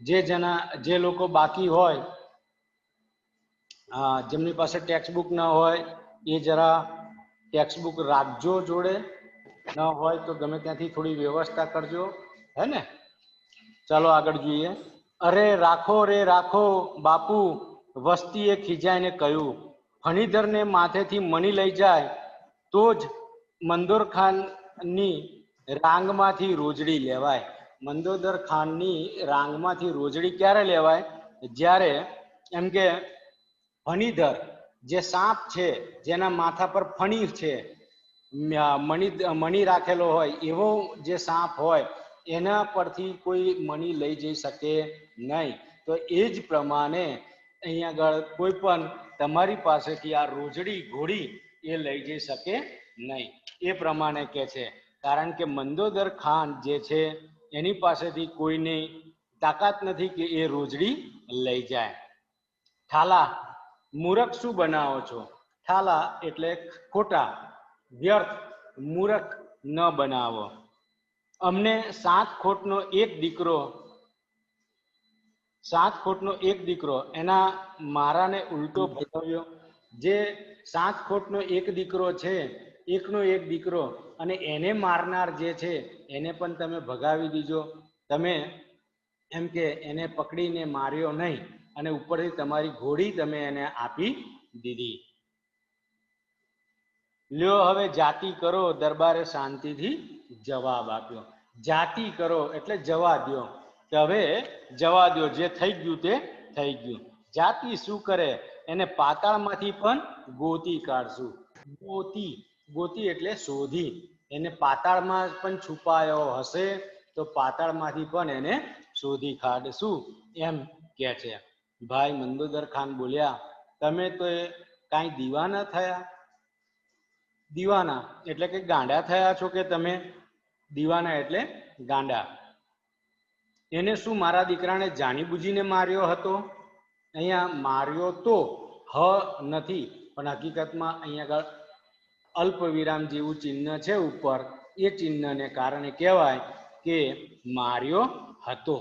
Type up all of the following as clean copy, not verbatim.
જે લોકો બાકી હોય, જેમની પાસે ટેક્સ્ટ બુક ન હોય એ જરા ટેક્સ્ટ બુક રાખજો જોડે, ન હોય તો ગમે ત્યાંથી થોડી વ્યવસ્થા કરજો, હે ને? ચાલો આગળ જોઈએ. અરે રાખો રે રાખો બાપુ, વસ્તીએ ખીજાઈને કહ્યું. ફણીધરને માથેથી મણી લઈ જાય તો જ મંદોદર ખાનની રાંગમાંથી રોજડી લેવાય. મંદોદર ખાનની રાંગમાંથી રોજડી ક્યારે લેવાય? જ્યારે એમ કે ફણીધર જે સાપ છે, જેના માથા પર ફણી છે, મણી રાખેલો હોય એવો જે સાપ હોય, એના પરથી કોઈ મણી લઈ જઈ શકે નહીં. તો એ જ પ્રમાણે અહીંયા આગળ કોઈ પણ તમારી પાસેથી આ રોજડી ઘોડી એ લઈ જઈ શકે નહીં. એ પ્રમાણે કે છે, કારણ કે મંદોદર ખાન જે છે એની પાસેથી કોઈની તાકાત નથી કે એ રોજડી લઈ જાય. ઠાલા, મૂરખ શું બનાવો છો? ઠાલા એટલે ખોટા, વ્યર્થ, મૂરખ ન બનાવો. અમને 7 ખોટનો એક દીકરો એના મારાને ઉલટો ભણાવ્યો. જે 7 ખોટનો એક દીકરો છે, એકનો એક દીકરો, અને એને મારનાર જે છે એને પણ તમે ભગાવી દીધો. તમે એમ કે એને પકડીને માર્યો નહીં, અને ઉપરથી તમારી ઘોડી તમે એને આપી દીધી. લ્યો હવે જાતિ કરો, દરબારે શાંતિથી જવાબ આપ્યો. જાતિ કરો એટલે જવા દો, કે હવે જવા દો, જે થઈ ગયું તે થઈ ગયું. જાતિ શું કરે? એને પાતાળમાંથી પણ ગોતી કાઢશું. ગોતી એટલે શોધી. એને પાતાળમાં પણ છુપાયો હશે તો પાતાળમાંથી પણ એને શોધી કાઢશું, એમ કે છે. ભાઈ મંદોદર ખાન બોલ્યા, તમે તો કાંઈ દીવાના થયા? દીવાના એટલે કે ગાંડા થયા છો કે તમે? દીવાના એટલે ગાંડા. એને શું મારા દીકરાને જાણી બુજીને માર્યો હતો? અહીંયા માર્યો તો નથી, પણ હકીકતમાં અહીંયા આગળ અલ્પ વિરામ જેવું ચિહ્ન છે ઉપર, એ ચિહ્નને કારણે કહેવાય કે માર્યો હતો.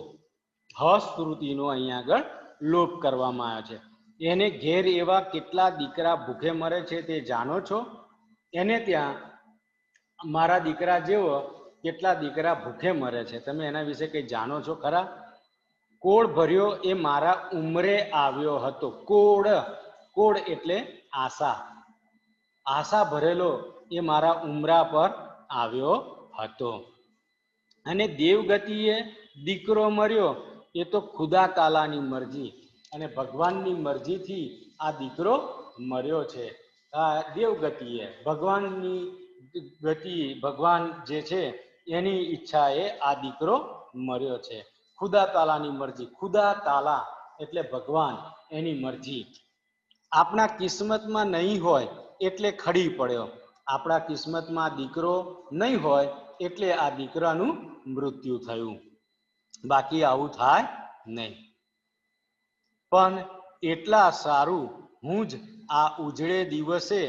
સ્મૃતિનો અહીંયા આગળ લોપ કરવામાં આવ્યો છે. એને ઘેર એવા કેટલા દીકરા ભૂખે મરે છે તે જાણો છો? એને ત્યાં મારા દીકરા જેવો કેટલા દીકરા ભૂખે મરે છે, તમે એના વિશે કંઈ જાણો છો ખરા? કોળ ભર્યો એ મારા ઉંમરે આવ્યો હતો. કોળ એટલે આશા ભરેલો એ મારા ઉમરા પર આવ્યો હતો. અને દેવગતિએ દીકરો મર્યો એ તો ખુદા તાલાની મરજી, અને ભગવાનની મરજીથી આ દીકરો મર્યો છે. દેવગતિએ, ભગવાનની ગતિ, ભગવાન જે છે એની ઈચ્છાએ આ દીકરો મર્યો છે. ખુદા તાલાની મરજી, ખુદા તાલા એટલે ભગવાન, એની મરજી. આપણા કિસ્મતમાં નહીં હોય એટલે ખડી પડ્યો. આપણા કિસ્મતમાં દીકરો નહીં હોય એટલે આ દીકરાનું મૃત્યુ થયું, બાકી આવું થાય નહીં. પણ એટલા સારું, હું જ આ ઉજળે દિવસે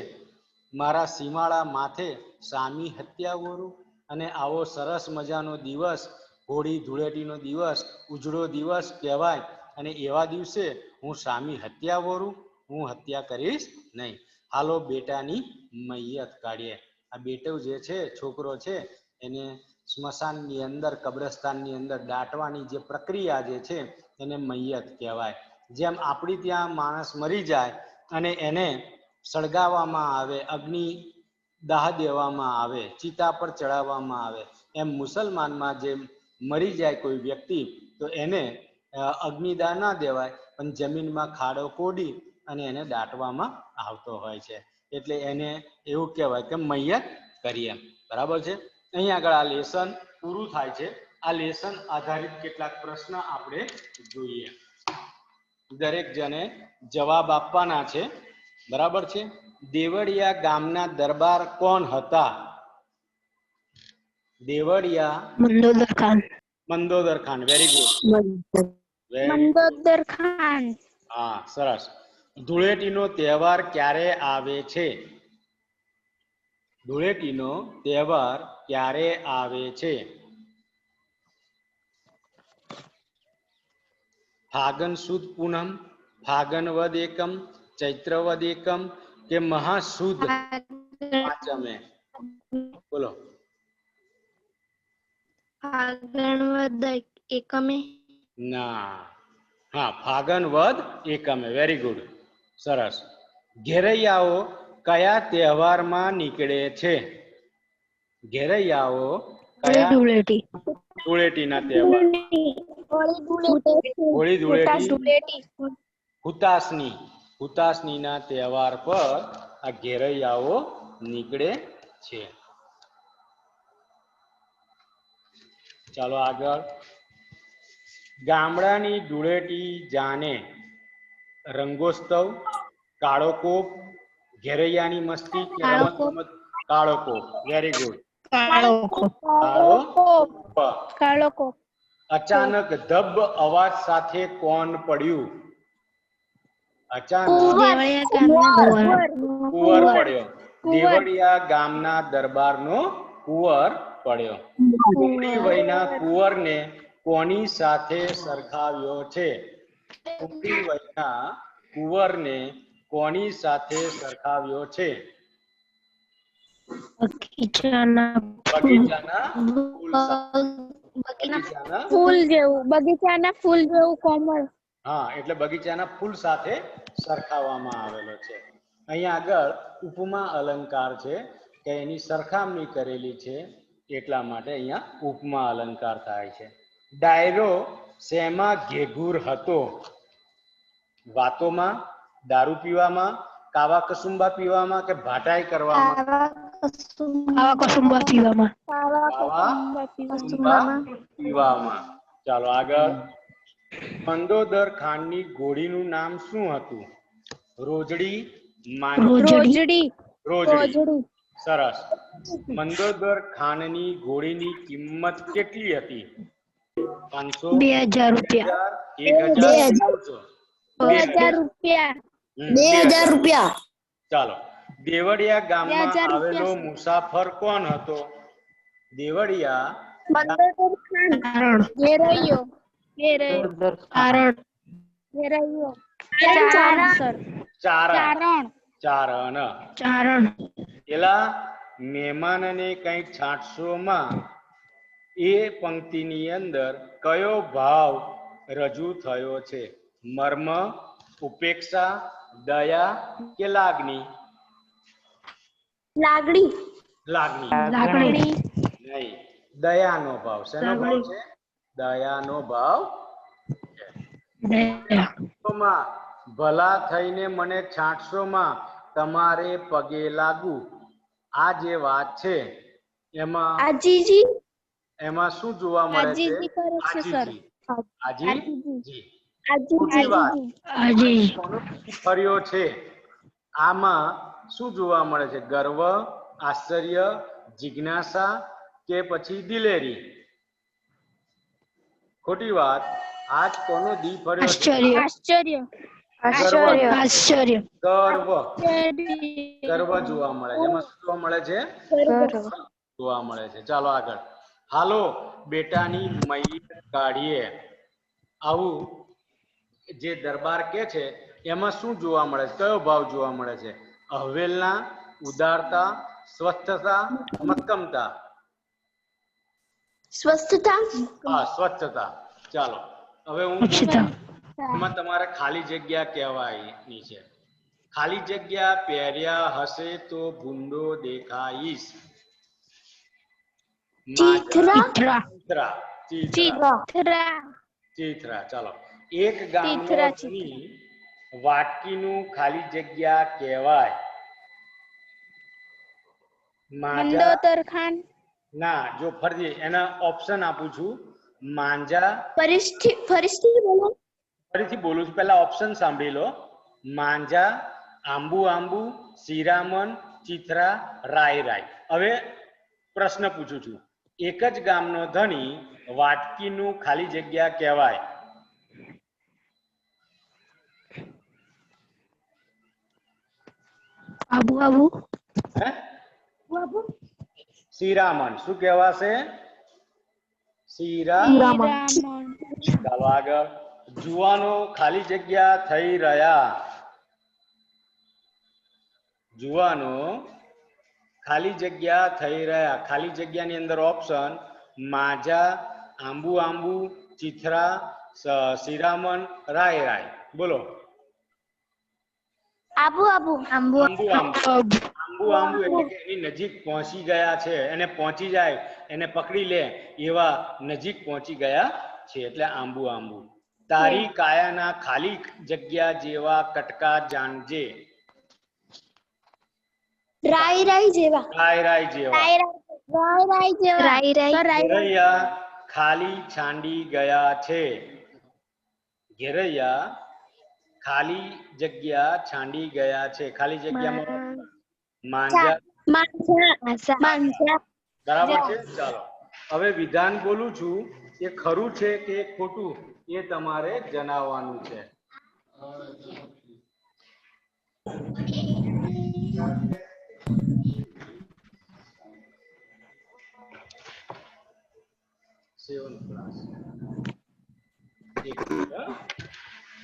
મારા સીમાડા માથે સામી હત્યા વરું. અને આવો સરસ મજાનો દિવસ, હોળી ધૂળેટીનો દિવસ, ઉજળો દિવસ કહેવાય, અને એવા દિવસે હું સામી હત્યા વરું? હું હત્યા કરીશ નહીં. હાલો બેટાની મૈયત કાઢીએ. આ બેટો જે છે, છોકરો છે, એને સ્મશાનની અંદર, કબ્રસ્તાનની અંદર દાટવાની જે પ્રક્રિયા જે છે એને મૈયત કહેવાય. જેમ આપણી ત્યાં માણસ મરી જાય અને એને સળગાવવામાં આવે, અગ્નિ દાહ દેવામાં આવે, ચિતા પર ચડાવવામાં આવે, એમ મુસલમાનમાં જે મરી જાય કોઈ વ્યક્તિ તો એને અગ્નિદાહ ના દેવાય, પણ જમીનમાં ખાડો કોડી અને એને દાટવામાં આવતો હોય છે. એટલે એને એવું કહેવાય કે મૈયત કરીએ. બરાબર છે? અહીંયા આગળ આ લેસન પૂરું થાય છે. આ લેસન આધારિત કેટલાક પ્રશ્ન આપણે જોઈએ. દરેક જણે જવાબ આપવાના છે. બરાબર છે? દેવળિયા ગામના દરબાર કોણ હતા? દેવળિયા મંદોદર ખાન. Very good. મંદોદર ખાન. હા, સરસ. ધૂળેટીનો તહેવાર ક્યારે આવે છે? ધૂળેટીનો તહેવાર ક્યારે આવે છે? ફાગણ સુદ પૂનમ, ફાગણ વદ એકમ, ચૈત્રવદ એકમ કે મહાસુદ પાંચમે? બોલો. ફાગણ વદ એકમે. ના, હા, ફાગણ વદ એકમે. વેરી ગુડ, સરસ. ઘેરૈયાઓ કયા તહેવારમાં નીકળે છે? ઘેરૈયાઓ કયા? ધૂળેટીના તહેવાર. હોળી ધૂળેટી, હુતાસનીના તહેવાર પર આ ઘેરૈયાઓ નીકળે છે. ચાલો આગળ. ગામડાની ધૂળેટી જાને રંગોત્સવ, કાળો કોપ, ઘેરૈયાની મસ્તી કે રમત ગમત? કાળો કોપ. Very good. કાળો કોપ. અચાનક ધબ અવાજ સાથે કોણ પડ્યું? અચાનક કુંવર પડ્યો. દેવળિયા ગામના દરબારનો કુંવર પડ્યો. કુંવરી વયના કુંવરને કોની સાથે સરખાવ્યો છે? કુંવરી વયના કુંવરને કોની સાથે સરખાવ્યો છે? બગીચાના ફૂલ જેવું કોમળ. હા, એટલે બગીચાના ફૂલ સાથે સરખાવવામાં આવેલો છે. અહીંયા આગળ ઉપમા અલંકાર છે કે એની સરખામણી કરેલી છે, એટલા માટે અહીંયા ઉપમા અલંકાર થાય છે. ડાયરો શેમાં ઘેઘૂર હતો? વાતોમાં, દારૂ પીવામાં, કાવા કસુંબા પીવામાં કે ભાટાઈ કરવામાં? કાવા કસુંબા પીવામાં. પીવામાં. ચાલો આગળ. મંદોદર ખાનની ઘોડીનું નામ શું હતું? રોજડી, રોજડી. સરસ. મંદોદર ખાનની ઘોડીની કિંમત કેટલી હતી? 500, 2000 રૂપિયા. 1000 રૂપિયા. ચાલો. દેવળિયા ગામમાં આવેલો મુસાફર કોણ હતો? દેવળિયા ચારણ. પેલા મહેમાનને કંઈક છાંટશોમાં એ પંક્તિની અંદર કયો ભાવ રજૂ થયો છે? મર્મ, ઉપેક્ષા, દયા કે લાગણી? લાગણી નહીં, દયાનો ભાવ. શેનો ભાવ છે? દયાનો ભાવ. ભલા થઈને મને છાંટશોમાં તમારે પગે લાગુ. આ જે વાત છે એમાં શું જોવા મળે છે? આજીજી. ફર્યો છે. આમાં શું જોવા મળે છે? ગર્વ, આશ્ચર્ય, જિજ્ઞાસા કે પછી દિલેરી? ખોટી વાત. આજ કોનો દી ફર્યો છે? ગર્વ જોવા મળે છે. એમાં શું જોવા મળે છે? જોવા મળે છે. ચાલો આગળ. હાલો બેટાની મૈયત કાઢીએ. આવું જે દરબાર કે છે એમાં શું જોવા મળે છે? કયો ભાવ જોવા મળે છે? અહવેલના, ઉદારતા, સ્વસ્થતા, મક્કમતા? હા, સ્વચ્છતા. ચાલો હવે હું એમાં તમારે ખાલી જગ્યા કહેવાની છે. ખાલી જગ્યા પહેર્યા હશે તો ભૂંડો દેખાઈશ. ચીથરા. ચાલો. એક ગામનો ધણી વાટકીનું ખાલી જગ્યા કહેવાય. મંદોદર ખાન. ના, જો ફરી એના ઓપ્શન આપું છું. માંજા. ફરીથી બોલું છું, પહેલા ઓપ્શન સાંભળી લો. માંજા, આંબુ આંબુ, શિરામન, ચિથરા, રાય. હવે પ્રશ્ન પૂછું છું. એક જ ગામનો ધણી વાટકીનું ખાલી જગ્યા કહેવાય. શિરામન. શું કહેવાશે? શિરામન. ચાલો આગળ. જુવાનો ખાલી જગ્યા થઈ રહ્યા. જુવાનો ખાલી જગ્યા થઈ રહ્યા. ખાલી જગ્યાની અંદર ઓપ્શન માજા, આંબુ આંબુ, ચિથરા, શિરામણ, રાય રાય. બોલો. આબુ આબુ આંબુ આંબુ. આંબુ આંબુ એટલે કે એની નજીક પહોંચી ગયા છે. એને પહોંચી જાય, એને પકડી લે એવા નજીક પહોંચી ગયા છે એટલે આંબુ આંબુ. તારી કાયાના ખાલી જગ્યા જેવા કટકા જાણજે. રાઈ રાઈ જેવા. રાય રાય જેવા. રાઈ રાઈ ઘેરૈયા ખાલી છાંડી ગયા છે. ઘેરૈયા ખાલી જગ્યા છાંડી ગયા છે. ખાલી જગ્યામાં માંજા. બરાબર છે. ચાલો હવે વિધાન બોલું છું, એ ખરું છે કે ખોટું એ તમારે જણાવવાનું છે.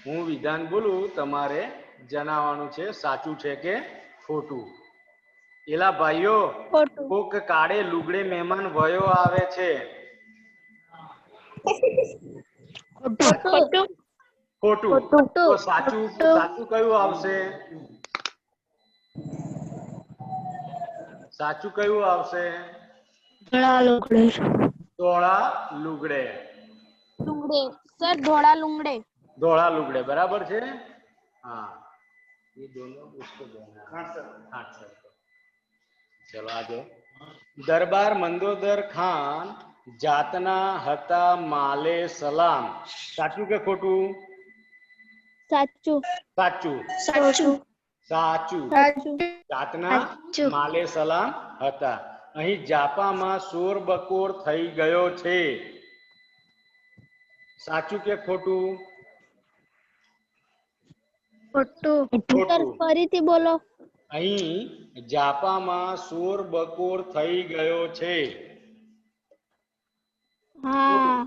હું વિધાન બોલું, તમારે જણાવવાનું છે સાચું છે કે ખોટું. એલા ભાઈઓ, કોક કાળે લુગડે મહેમાન વયો આવે છે. ખોટું. તો સાચું કયું આવશે? સાચું કયું આવશે? ધોળા લુગડે. સર ધોળા લુંગડે. ધોળા લુગડે બરાબર છે. હા, ये दोनों उसको देना. हाँ सर. चलो आगे. दरबार मंदोदर खान જાતના હતા માલે સલામ. સાચું કે ખોટું? સાચું. સાચું. સાચું. સાચું. જાતના માલે સલામ હતા. અહીં જાપામાં શોર બકોર થઈ ગયો છે. સાચું કે ખોટું? ખોટું. ફરીથી બોલો. અહીં જાપામાં શોર બકોર થઈ ગયો છે. હા.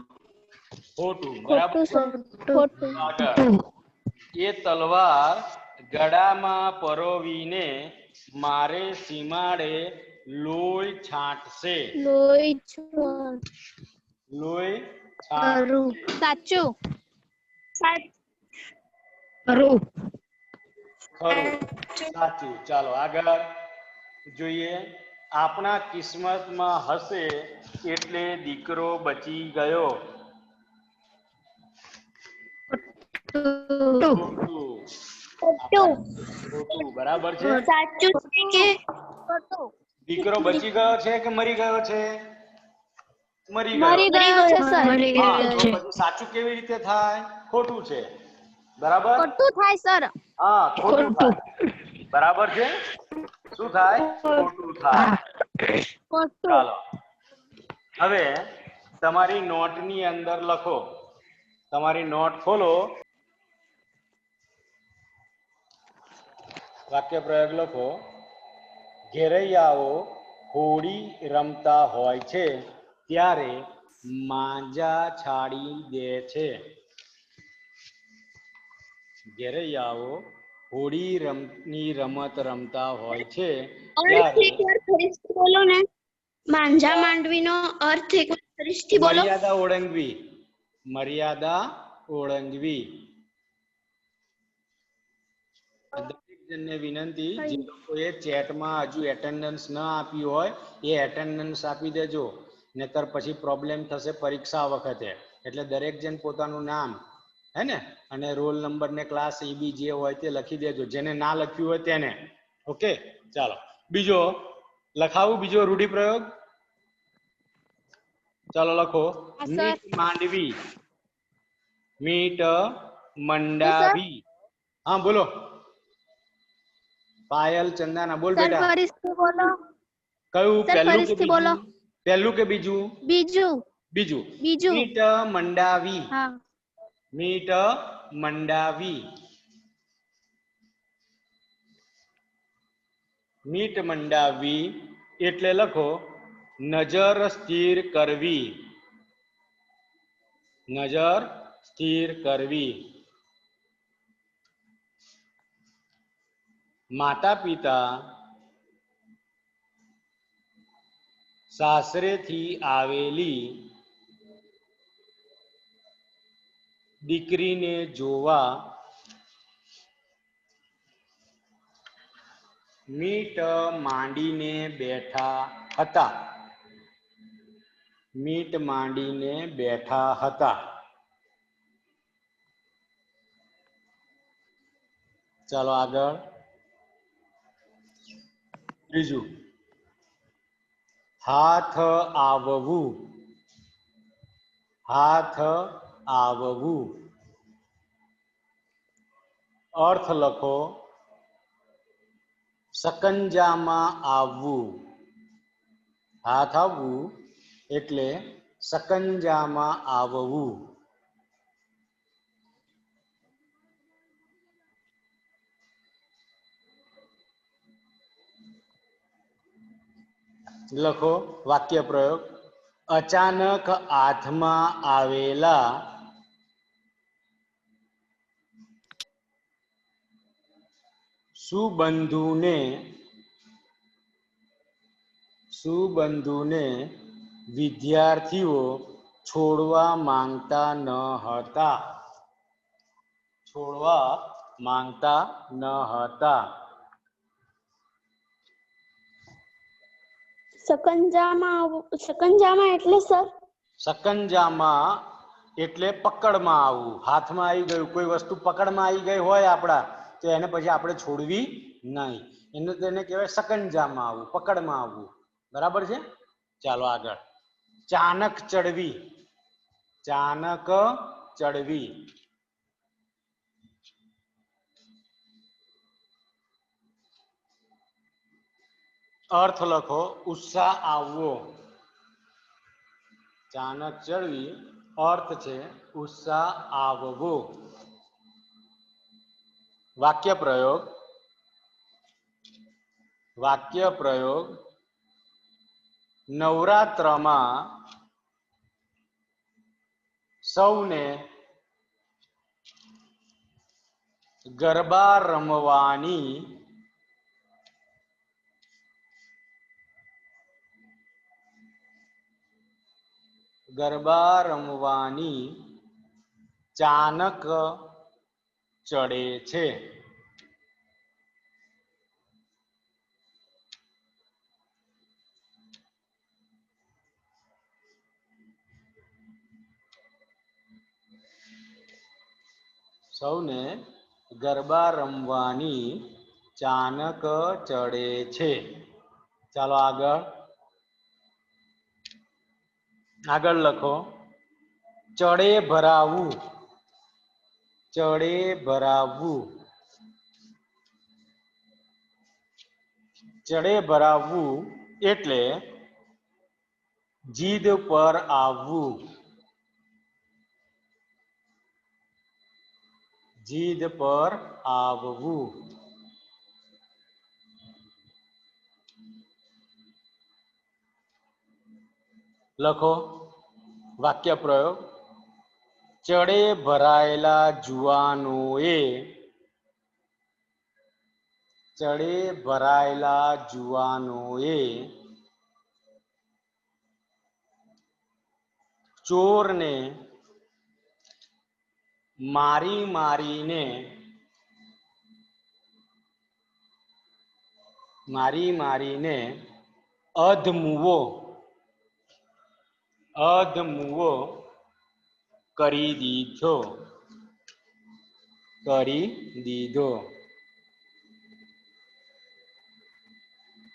ખોટું. બરાબર. ખોટું. એ તલવાર ગળામાં પરોવીને મારે સીમાડે લોહી છાંટશે. લોહી છાંટશે. સાચું. ખરું. સાચું. ચાલો આગળ જોઈએ. આપણા કિસ્મતમાં હશે એટલે દીકરો બચી ગયો. ખોટું. બરાબર છે. સાચું કે દીકરો બચી ગયો છે કે મરી ગયો છે? મરી ગયો છે સર. પછી સાચું કેવી રીતે થાય? ખોટું છે. બરાબર. ખોટું થાય સર. હા, ખોટું થાય. બરાબર છે. શું થાય? ખોટું થાય. ચાલો હવે તમારી નોટની અંદર લખો. તમારી નોટ ખોલો. વાક્ય પ્રયોગ લખો. ઘેરૈયાઓ હોળી રમતા હોય છે ત્યારે માંજા છાડી દે છે. ઘેરૈયાઓ હોળી ની રમત રમતા હોય છે ત્યારે બોલો ને. માંજા માંડવીનો અર્થ એક વાર ફરીથી બોલો. મર્યાદા ઓળંગવી. મર્યાદા ઓળંગવી. દરેક જણને વિનંતી, જે લોકોએ ચેટમાં હજુ એટેન્ડન્સ ન આપ્યું હોય એ એટેન્ડન્સ આપી દેજો, નહીતર પછી પ્રોબ્લેમ થશે પરીક્ષા વખતે. એટલે દરેક જણ પોતાનું નામ હે ને અને રોલ નંબર ને ક્લાસ EB જે હોય તે લખી દેજો. જેને ના લખ્યું હોય તેને. ઓકે. ચાલો બીજો લખાવું. બીજો રૂઢિપ્રયોગ. ચાલો લખો. મીટ માંડવી. મીટ મંડાવી. હા બોલો. પાયલ ચંદાના બોલ બેટા. કયું? પહેલું કે બીજું? બીજું. મીટ મંડાવી. મીટ મંડાવી. મીટ મંડાવી એટલે લખો નજર સ્થિર કરવી. નજર સ્થિર કરવી. માતા પિતા સાસરેથી આવેલી દીકરીને જોવા મીટ માંડીને બેઠા હતા. મીટ માંડીને બેઠા હતા. ચાલો આગળ. ત્રીજું, હાથ આવવું. હાથ આવવું. અર્થ લખો, સકંજામાં આવવું. હાથ આવવું એટલે સકંજામાં આવવું. લખો વાક્ય પ્રયોગ. અચાનક હાથમાં આવેલા સુબંધુને વિદ્યાર્થીઓ છોડવા માંગતા ન હતા. છોડવા માંગતા ન હતા. સકંજામાં એટલે સર? સકંજામાં એટલે પકડમાં આવવું. હાથમાં આવી ગયું, કોઈ વસ્તુ પકડમાં આવી ગઈ હોય આપણા, તો એને પછી આપણે છોડવી નહીં. તેને કહેવાય સકંજામાં આવવું, પકડમાં આવવું. બરાબર છે? ચાલો આગળ. ચાનક ચડવી. ચાનક ચડવી. અર્થ લખો, ઉત્સાહ આવવો. ચાનક ચડવી અર્થ છે ઉત્સાહ આવવો. વાક્ય પ્રયોગ. વાક્ય પ્રયોગ. નવરાત્રમાં સૌને ગરબા રમવાની ચાનક ચડે છે. સૌને ગરબા રમવાની ચાનક ચડે છે. ચાલો આગળ. આગળ લખો, ચડે ભરાવું. ચડે ભરાવું. ચડે ભરાવું એટલે જીદ પર આવવું. જીદ પર આવવું. લખો વાક્ય પ્રયોગ. ચડે ભરાયેલા જુવાનોએ ચોરને મારી મારીને અધમુવો કરી દીધો.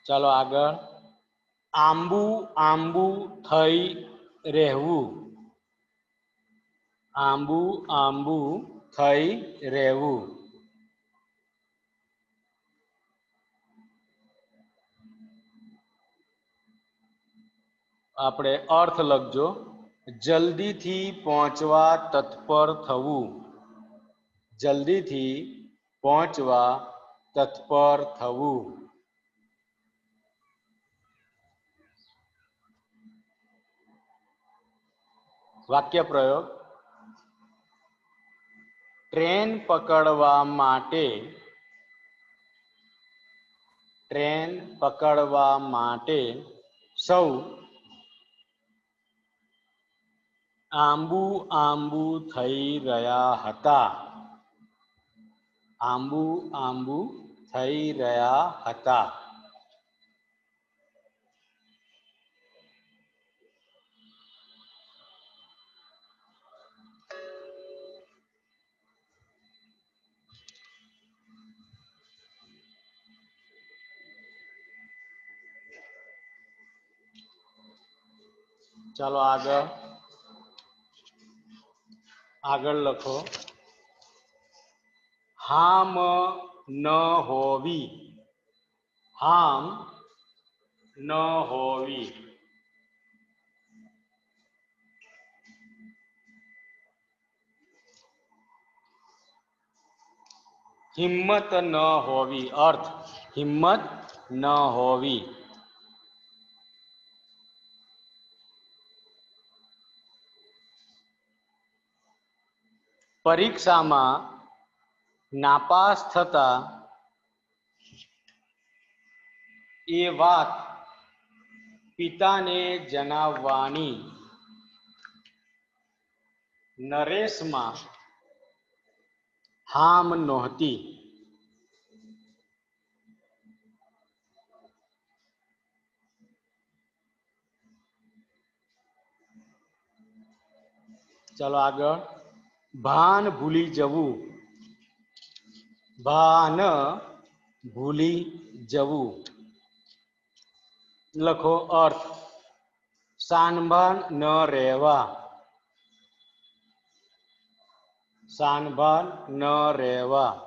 ચાલો આગળ. આંબુ થઈ રહેવું. આંબુ થઈ રહેવું. આપણે અર્થ લખજો, જલ્દીથી પહોંચવા તત્પર થવું. જલ્દીથી પહોંચવા તત્પર થવું. વાક્ય પ્રયોગ. ટ્રેન પકડવા માટે સૌ આંબુ આંબુ થઈ રહ્યા હતા. આંબુ આંબુ થઈ રહ્યા હતા. ચાલો આગળ લખો. હામ ન હોવી. હામ ન હોવી. હિંમત ન હોવી. અર્થ હિંમત ન હોવી. પરીક્ષામાં નાપાસ થતા એ વાત પિતાને જણાવવાની નરેશમાં હામ નહોતી. ચાલો આગળ. ભાન ભૂલી જવું. ભાન ભૂલી જવું. લખો અર્થ સાનભાન ન રહેવા. સાનભાન ન રહેવા.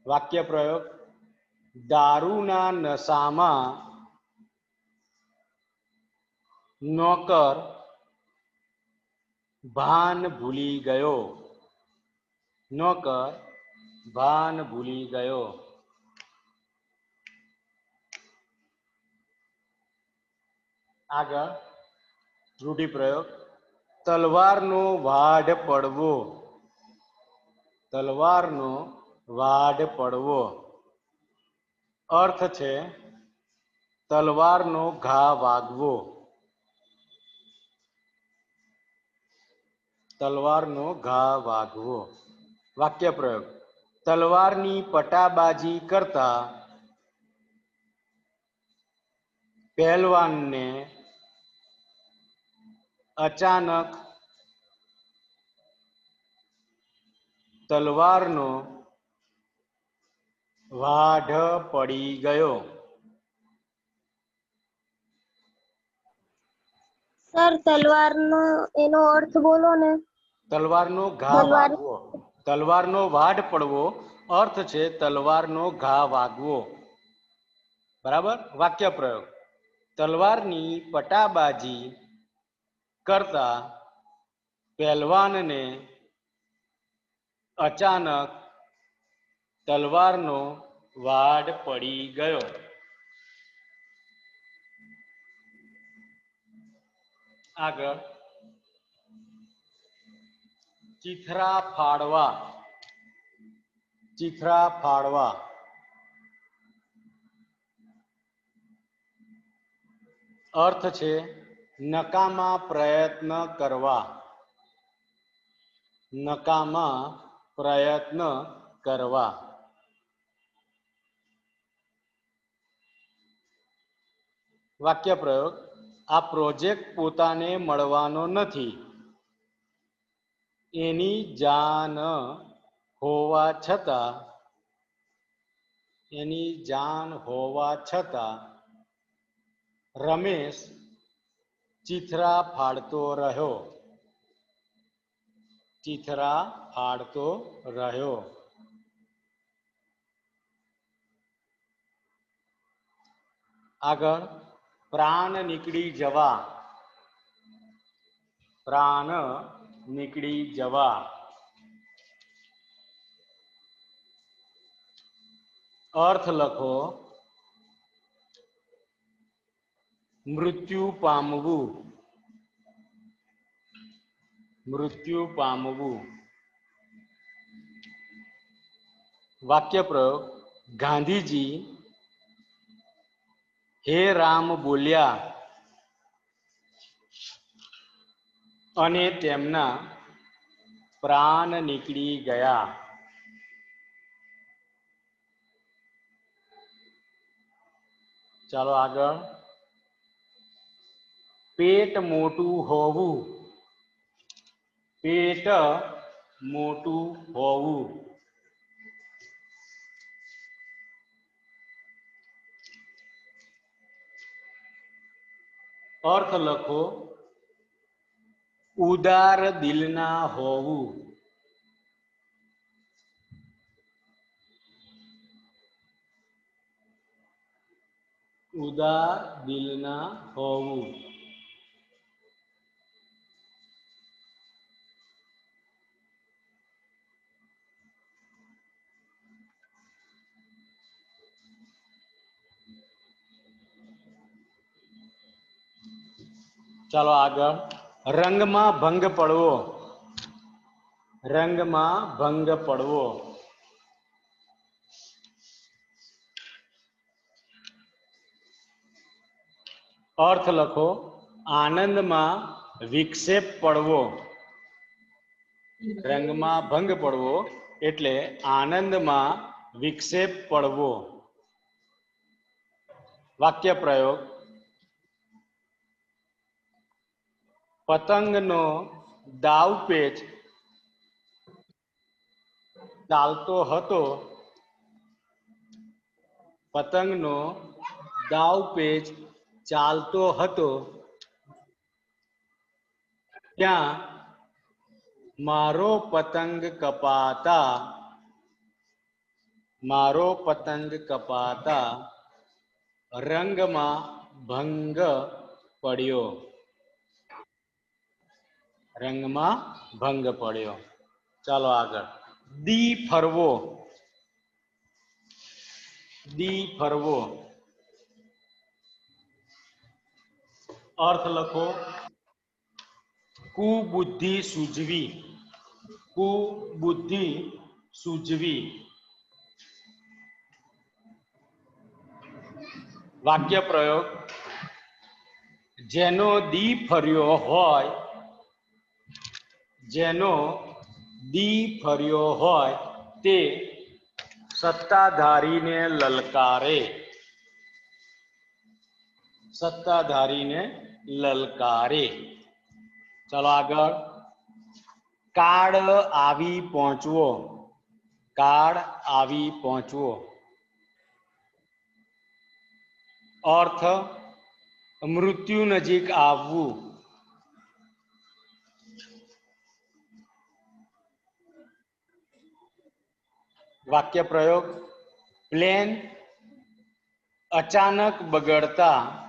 વાક્ય પ્રયોગ. દારૂના નશામાં નોકર ભાન ભૂલી ગયો. નોકર ભાન ભૂલી ગયો. આગળ રૂઢિપ્રયોગ. તલવારનો વાઢ પડવો. તલવારનો વાઢ પડવો. અર્થ છે તલવારનો ઘા વાગવો. તલવારનો ઘા વાગવો. વાક્ય પ્રયોગ. તલવારની પટાબાજી કરતા પહેલવાનને અચાનક તલવારનો વાઢ પડી ગયો. સર તલવારનો એનો અર્થ બોલો ને. તલવારનો ઘા વાગવો. તલવારનો વાઢ પડવો અર્થ છે તલવારનો ઘા વાગવો. બરાબર. વાક્ય પ્રયોગ. તલવારની પટાબાજી કરતા પહેલવાનને અચાનક તલવારનો વાઢ પડી ગયો. આગળ ચીથરા ફાડવા. ચીથરા ફાડવા. અર્થ છે નકામા પ્રયત્ન કરવા. નકામા પ્રયત્ન કરવા. વાક્ય પ્રયોગ. આ પ્રોજેક્ટ પોતાને મળવાનો નથી. એની જાણ હોવા છતાં રમેશ ચીથરા ફાડતો રહ્યો. ચીથરા ફાડતો રહ્યો. આગળ પ્રાણ નીકળી જવા. પ્રાણ નીકળી જવા. અર્થ લખો મૃત્યુ પામવું. મૃત્યુ પામવું. વાક્ય પ્રયોગ. ગાંધીજી હે રામ બોલ્યા અને તેમના પ્રાણ નીકળી ગયા. ચાલો આગળ. પેટ મોટું હોવું. પેટ મોટું હોવું. અર્થ લખો. ઉદાર દિલના હોવું. ઉદાર દિલના હોવું. ચાલો આગળ. રંગમાં ભંગ પડવો. રંગમાં ભંગ પડવો. અર્થ લખો. આનંદમાં વિક્ષેપ પડવો. રંગમાં ભંગ પડવો એટલે આનંદમાં વિક્ષેપ પડવો. વાક્ય પ્રયોગ. પતંગનો દાવપેચ ચાલતો હતો. પતંગનો દાવપેચ ચાલતો હતો ત્યાં મારો પતંગ કપાતા રંગમાં ભંગ પડ્યો. રંગમાં ભંગ પડ્યો. ચાલો આગળ. દી ફરવો. દી ફરવો. અર્થ લખો. કુબુદ્ધિ સૂઝવી. કુબુદ્ધિ સૂઝવી. વાક્ય પ્રયોગ. જેનો દી ફર્યો હોય, જેનો દી ફર્યો હોય તે સત્તાધારીને લલકારે. સત્તાધારીને લલકારે. ચાલો આગળ. કાળ આવી પહોંચવો. કાળ આવી પહોંચવો. અર્થ મૃત્યુ નજીક આવવું. વાક્ય પ્રયોગ. પ્લેન અચાનક બગડતા.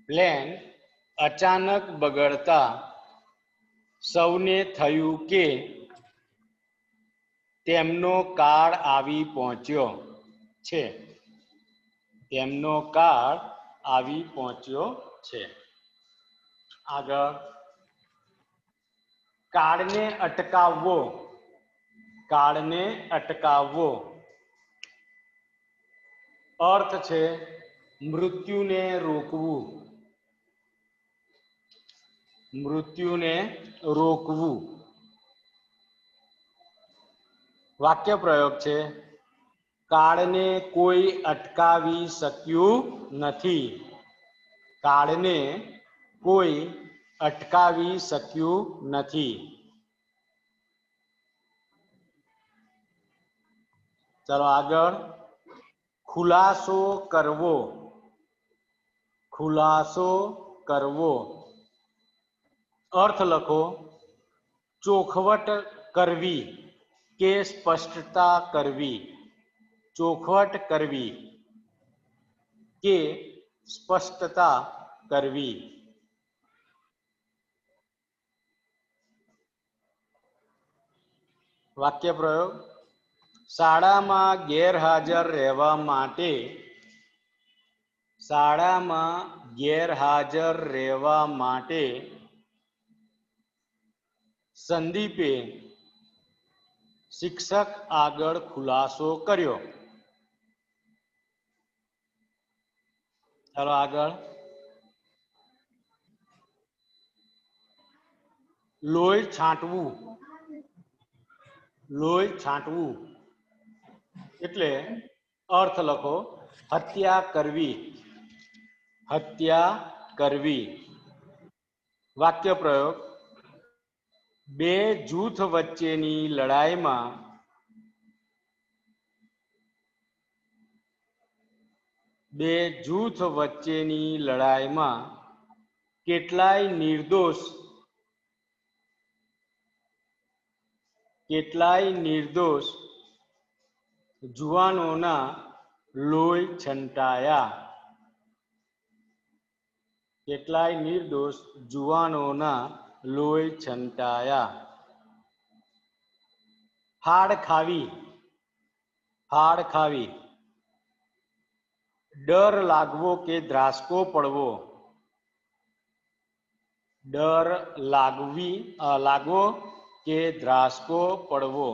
પ્લેન અચાનક બગડતા સૌને થયું કે તેમનો કાળ આવી પહોંચ્યો છે. તેમનો કાળ આવી પહોંચ્યો છે. આગળ. કાળને અટકાવવો. કાળને અટકાવવો. અર્થ છે મૃત્યુને રોકવું. મૃત્યુને રોકવું. વાક્ય પ્રયોગ છે. કાળને કોઈ અટકાવી શક્યું નથી. કાળને કોઈ અટકાવી શક્યું નથી. ચાલો આગળ. ખુલાસો કરવો. ખુલાસો કરવો. અર્થ લખો. ચોખવટ કરવી કે સ્પષ્ટતા કરવી. ચોખવટ કરવી કે સ્પષ્ટતા કરવી. વાક્ય પ્રયોગ. શાળામાં ગેરહાજર રહેવા માટે. શાળામાં ગેરહાજર રહેવા માટે સંદીપે શિક્ષક આગળ ખુલાસો કર્યો. ચાલો આગળ. લોહી છાંટવું. લોહી છાંટવું એટલે અર્થ લખો હત્યા કરવી. હત્યા કરવી. વાક્ય પ્રયોગ. બે જૂથ વચ્ચેની લડાઈમાં કેટલાય નિર્દોષ જુવાનોના લોહી છંટાયા. કેટલાય નિર્દોષ જુવાનોના લોહી છંટાયા. ફાડ ખાવી. ફાડ ખાવી. ડર લાગવો કે ધ્રાસકો પડવો. ડર લાગવો કે ધ્રાસકો પડવો.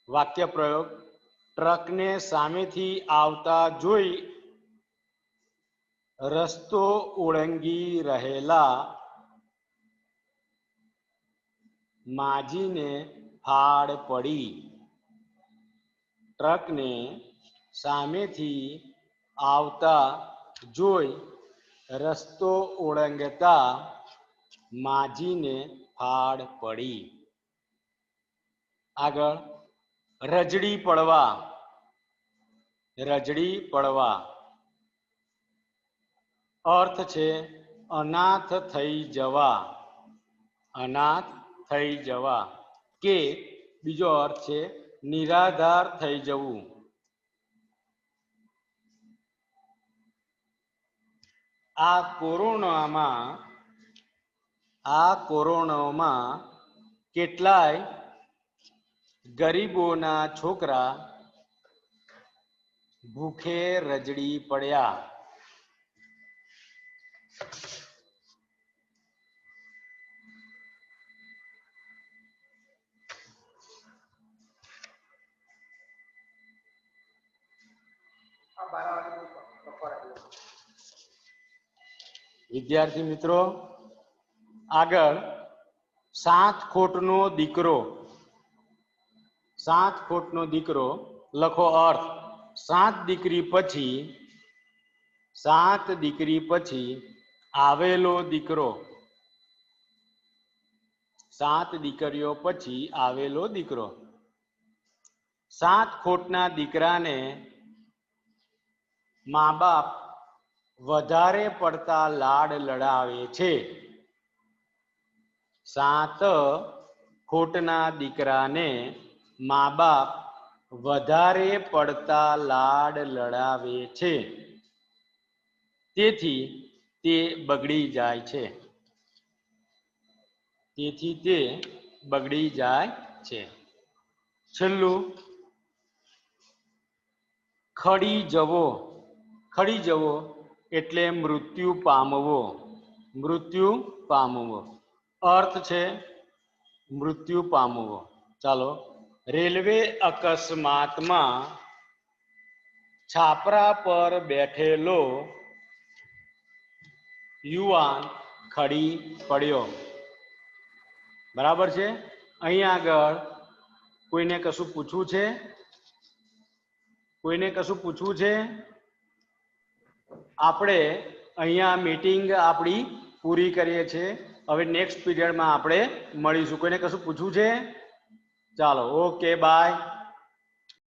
વાક્ય પ્રયોગ. ટ્રકને સામેથી આવતા જોઈ રસ્તો ઓળંગી રહેલા માજીને ફાડ પડી. ટ્રકને સામેથી આવતા જોઈ રસ્તો ઓળંગતા માજીને ફાડ પડી. આગળ. રજડી પડવા. રજડી પડવા અર્થ છે અનાથ થઈ જવા. અનાથ થઈ જવા કે બીજો અર્થ છે નિરાધાર થઈ જવું. આ કોરોનામાં કેટલાય ગરીબોના છોકરા ભૂખે રજડી પડ્યા. વિદ્યાર્થી મિત્રો આગળ 7 ખોટનો દીકરો. 7 ખોટનો દીકરો લખો અર્થ. 7 દીકરી પછી આવેલો દીકરો. 7 દીકરીઓ પછી આવેલો દીકરો. 7 ખોટના દીકરાને મા બાપ વધારે પડતા લાડ લડાવે છે. 7 ખોટના દીકરાને મા બાપ વધારે પડતા લાડ લડાવે છે. તેથી તે બગડી જાય છે. છેલ્લું ખડી જવો. ખડી જવો એટલે મૃત્યુ પામવો. મૃત્યુ પામવો અર્થ છે મૃત્યુ પામવો. ચાલો. રેલવે અકસ્માતમાં છાપરા પર બેઠેલો યુવાન ખડી પડ્યો. બરાબર છે. અહીં આગળ કોઈને કશું પૂછવું છે? આપણે અહીંયા મીટિંગ આપણી પૂરી કરીએ છીએ. હવે નેક્સ્ટ પીરિયડમાં આપણે મળીશું. કોઈને કશું પૂછવું છે? ચાલો, ઓકે, બાય.